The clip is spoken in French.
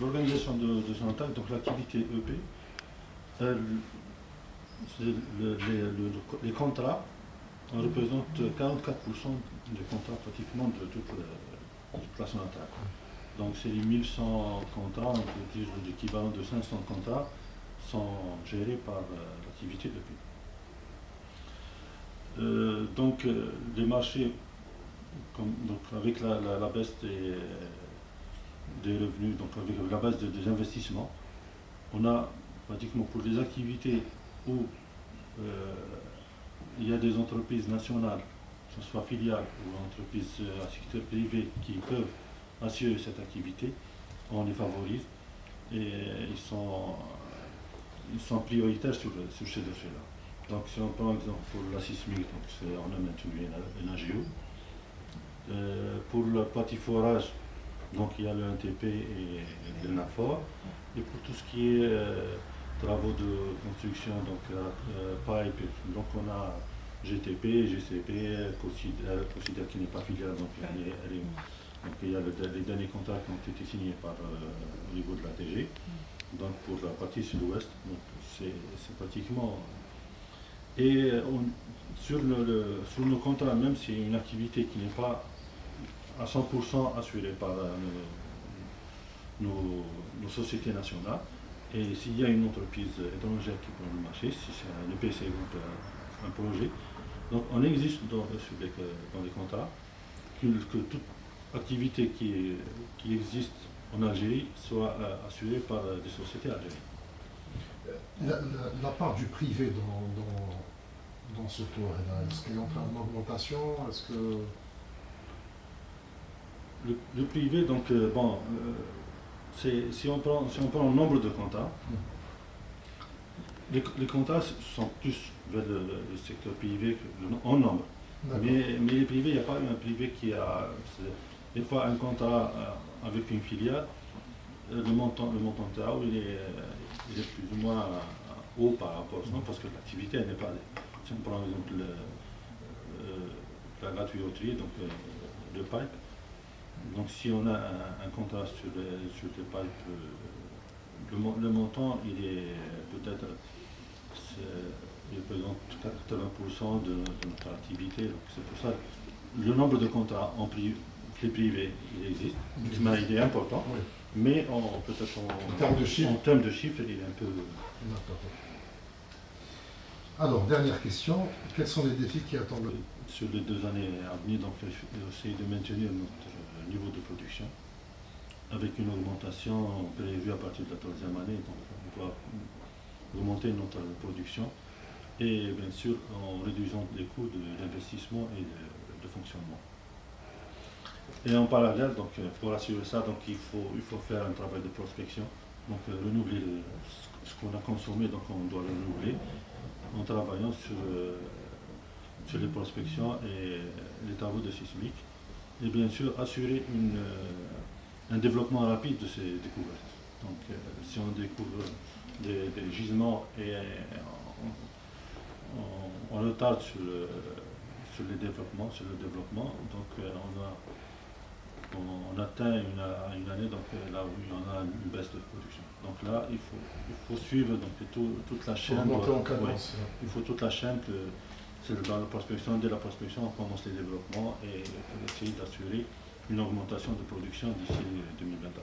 L'organisation de son attaque, donc l'activité EP, les contrats représentent 44% des contrats pratiquement de toute la son attaque. Donc c'est les 1100 contrats, on peut dire l'équivalent de 500 contrats sont gérés par l'activité EP. Donc les marchés, donc avec la baisse des revenus, donc avec la base des investissements, on a pratiquement pour les activités où il y a des entreprises nationales, que ce soit filiales ou entreprises à secteur privé qui peuvent assurer cette activité, on les favorise et ils sont prioritaires sur ces dossiers-là. Donc si on prend exemple pour la sismique, on a maintenu un AGO. Pour le petit forage, donc il y a le NTP et le NAFOR. Et pour tout ce qui est travaux de construction, donc pipe, donc on a GTP, GCP, Considère qui n'est pas filiale, donc il y a les derniers contrats qui ont été signés au niveau de la TG. Donc pour la partie sud-ouest, c'est pratiquement. Et sur nos contrats, même si c'est une activité qui n'est pas à 100% assurée par nos sociétés nationales, et s'il y a une entreprise étrangère qui prend le marché, si c'est un EPC ou un projet, donc on existe dans les contrats que toute activité qui existe en Algérie soit assurée par des sociétés algériennes. La part du privé dans ce tour, est-ce qu'il est en train d'augmentation? Est-ce que le privé, donc si on prend le nombre de contrats, les contrats sont plus vers le secteur privé en nombre. Mais les privés, il n'y a pas un privé qui a des fois un contrat avec une filiale, le montant de travaux il est plus ou moins haut par rapport à ça, parce que l'activité n'est pas. Si on prend par exemple la tuyauterie, donc le pipe, donc si on a un contrat sur les pipes, le montant il est peut-être il représente 80% de notre activité. Donc c'est pour ça le nombre de contrats en privé il existe, mais il est important. Oui. Mais peut-être en termes de chiffres, il est un peu. Alors, dernière question, quels sont les défis qui attendent sur les 2 années à venir? Donc essayer de maintenir notre niveau de production avec une augmentation prévue à partir de la 3e année. Donc on doit augmenter notre production et bien sûr en réduisant les coûts d'investissement et de fonctionnement. Et en parallèle, donc, pour assurer ça, donc, il faut faire un travail de prospection, donc renouveler ce qu'on a consommé, donc on doit le renouveler en travaillant sur les prospections et les travaux de sismique. Et bien sûr assurer un développement rapide de ces découvertes. Donc si on découvre des gisements et on retarde sur le développement, donc on atteint une année donc, là où il y en a une baisse de production. Donc là, il faut suivre donc, toute la chaîne. Il faut toute la chaîne, c'est dans la prospection. Dès la prospection, on commence les développements et essayer d'assurer une augmentation de production d'ici 2023.